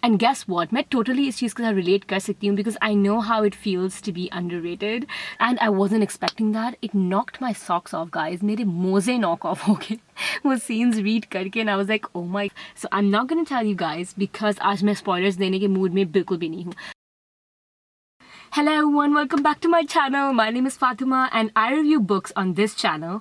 And guess what, मैं totally इस चीज़ के साथ रिलेट कर सकती हूँ because I know how it feels to be underrated and I wasn't expecting that. It knocked my socks off guys. मेरे मोजे नॉक ऑफ हो गए वो सीन्स रीड करके. And I was like oh my. So I am not gonna tell you guys because आज मैं spoilers देने के मूड में बिल्कुल भी नहीं हूँ. Hello everyone, welcome back to my channel. My name is Fatima and I review books on this channel.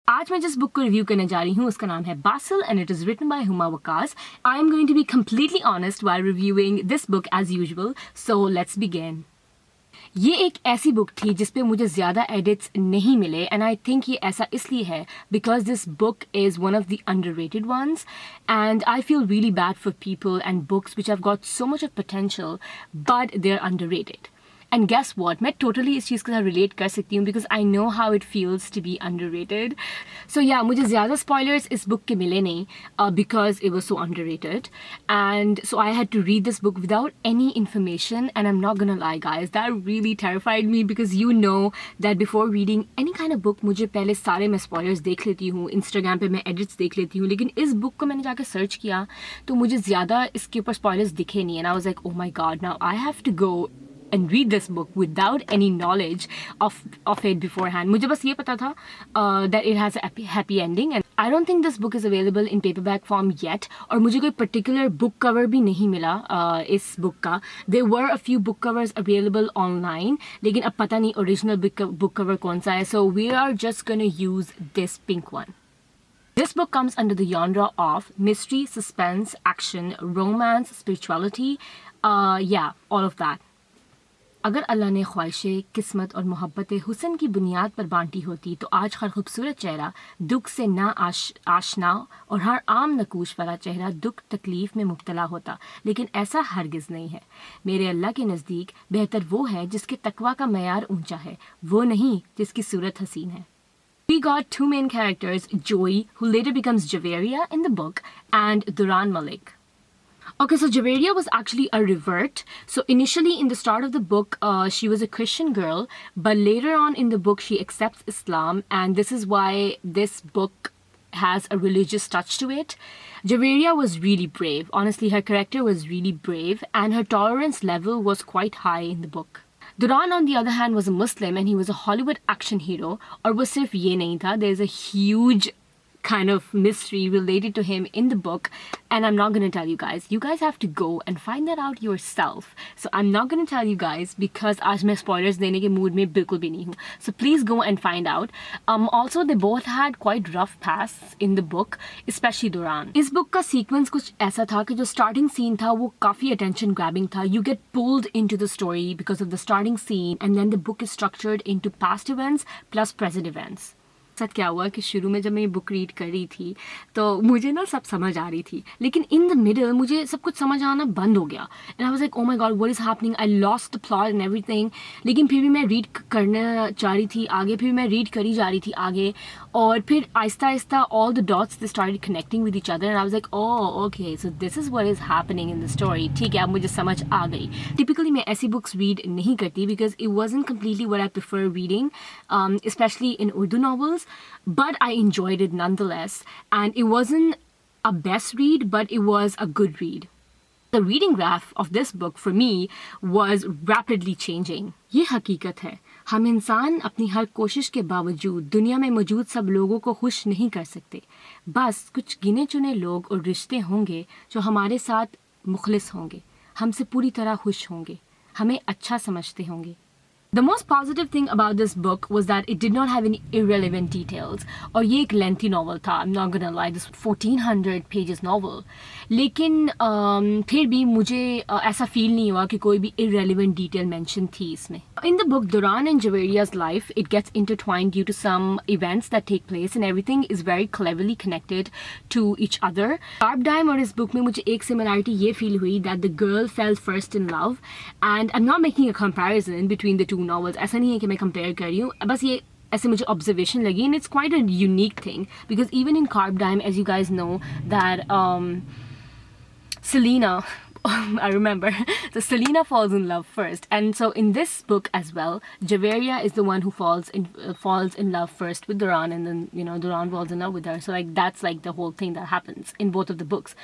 आज मैं जिस बुक को रिव्यू करने जा रही हूँ उसका नाम है Basil and it is written by Huma Waqas. I am going to be completely honest while reviewing this book as usual, so let's begin. ये एक ऐसी बुक थी जिस पे मुझे ज़्यादा एडिट्स नहीं मिले एंड आई थिंक ये ऐसा इसलिए है because this book is one of the underrated ones and I feel really bad for people and books which have got so much of potential but they are underrated. And guess what, मैं totally इस चीज़ के साथ relate कर सकती हूँ because I know how it feels to be underrated. So yeah मुझे ज़्यादा स्पॉयलर्स इस बुक के मिले नहीं because it was so underrated and so I had to read this book without any information and I am not gonna lie guys that really terrified me because you know that before reading any kind of book मुझे पहले सारे मैं spoilers देख लेती हूँ. Instagram पे मैं edits देख लेती हूँ लेकिन इस बुक को मैंने जाकर सर्च किया तो मुझे ज़्यादा इसके ऊपर स्पॉयलर्स दिखे नहीं. And I was like oh my god, now I have to go and read this book without any knowledge of it beforehand. मुझे बस ये पता था that it has a happy ending and I don't think this book is available in paperback form yet. और मुझे कोई particular book cover भी नहीं मिला इस book का. There were a few book covers available online लेकिन अब पता नहीं original book cover कौन सा है. So we are just gonna use this pink one. This book comes under the genre of mystery, suspense, action, romance, spirituality. Yeah, all of that. अगर अल्लाह ने ख्वाहिशें, किस्मत और मोहब्बतें हुस्न की बुनियाद पर बांटी होती तो आज हर खूबसूरत चेहरा दुख से ना आशना और हर आम नकूश वाला चेहरा दुख तकलीफ़ में मुब्तला होता. लेकिन ऐसा हरगिज़ नहीं है. मेरे अल्लाह के नज़दीक बेहतर वो है जिसके तकवा का मयार ऊंचा है, वो नहीं जिसकी सूरत हसीन है. We got two main characters, Joey, who later becomes Javeria in the book, and Duran Malik. Okay, so Javeria was actually a revert. So initially in the start of the book, she was a Christian girl, but later on in the book, she accepts Islam, and this is why this book has a religious touch to it. Javeria was really brave. Honestly, her character was really brave, and her tolerance level was quite high in the book. Duran, on the other hand, was a Muslim, and he was a Hollywood action hero. और वो सिर्फ ये नहीं था. There's a huge kind of mystery related to him in the book and I'm not going to tell you guys. You guys have to go and find that out yourself. So I'm not going to tell you guys because आज मैं spoilers देने के mood में बिल्कुल भी नहीं हूँ. So please go and find out. Also they both had quite rough pasts in the book, especially Duran. इस book का sequence कुछ ऐसा था कि जो starting scene था वो काफ़ी attention grabbing था. You get pulled into the story because of the starting scene and then the book is structured into past events plus present events. साथ क्या हुआ कि शुरू में जब मैं ये बुक रीड कर रही थी तो मुझे ना सब समझ आ रही थी लेकिन इन द मिडल मुझे सब कुछ समझ आना बंद हो गया and I was like oh my God what is happening. I lost the plot and everything. लेकिन फिर भी मैं रीड करना चाह रही थी आगे, फिर मैं रीड करी जा रही थी आगे और फिर Aahista Aahista all the dots they started connecting with each other and I was like oh okay so this is what is happening in the story. ठीक है, अब मुझे समझ आ गई. टिपिकली मैं ऐसी बुक्स रीड नहीं करती because it wasn't completely what I prefer reading, specially in Urdu novels, but I enjoyed it nonetheless and it wasn't a best read but it was a good read. The reading graph of this book for me was rapidly changing. ये हकीकत है, हम इंसान अपनी हर कोशिश के बावजूद दुनिया में मौजूद सब लोगों को खुश नहीं कर सकते. बस कुछ गिने चुने लोग और रिश्ते होंगे जो हमारे साथ मुखलिस होंगे, हमसे पूरी तरह खुश होंगे, हमें अच्छा समझते होंगे. The most positive thing about this book was that it did not have any irrelevant details. और ये एक lengthy novel था. I'm not gonna lie, this 1400 pages novel. लेकिन फिर भी मुझे ऐसा feel नहीं हुआ कि कोई भी irrelevant detail mention थी इसमें. In the book, Duran and Javeria's life, it gets intertwined due to some events that take place and everything is very cleverly connected to each other. Carb Dime और इस book में मुझे एक similarity ये feel हुई that the girl fell first in love and I'm not making a comparison between the two novels. ऐसा नहीं है कि मैं compare कर रही हूँ, बस ये ऐसे मुझे observation लगी and it's quite a unique thing because even in Carb Dime, as you guys know, that Selena I remember. So Selena falls in love first, and so in this book as well, Javeria is the one who falls in love first with Duran, and then Duran falls in love with her. So like that's like the whole thing that happens in both of the books.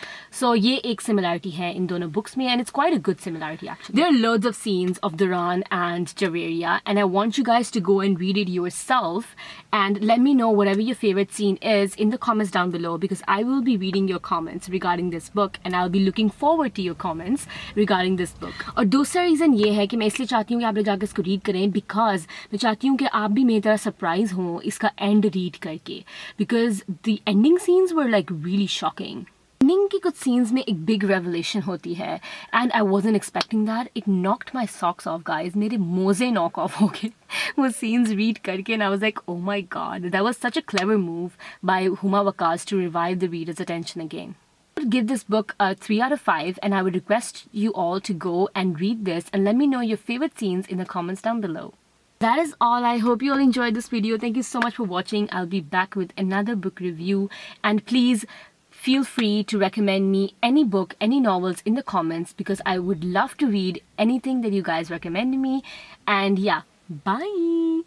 So ये एक similarity है इन दोनों books में, and it's quite a good similarity actually. There are loads of scenes of Duran and Javeria, and I want you guys to go and read it yourself, and let me know whatever your favorite scene is in the comments down below, because I will be reading your comments regarding this book, and I'll be looking forward to your comments regarding this book. और दूसरा reason ये है कि मैं इसलिए चाहती हूँ कि आप लोग जाकर इसको रीड करें, बिकॉज मैं चाहती हूँ कि आप भी मेरी तरह सरप्राइज हों इसका एंड रीड करके, because the ending scenes were like really shocking. Ending की कुछ सीन्स में एक बिग रेवलेशन होती है, and I wasn't expecting that. It knocked my socks off guys. मेरे मोजे नॉक ऑफ हो गए वो सीन्स रीड करके, and I was like oh my god, that was such a clever move by Huma Waqas to revive the readers attention again. Would give this book a 3 out of 5, and I would request you all to go and read this and let me know your favorite scenes in the comments down below. That is all. I hope you all enjoyed this video. Thank you so much for watching. I'll be back with another book review, and please feel free to recommend me any book, any novels in the comments, because I would love to read anything that you guys recommend me. And yeah, bye.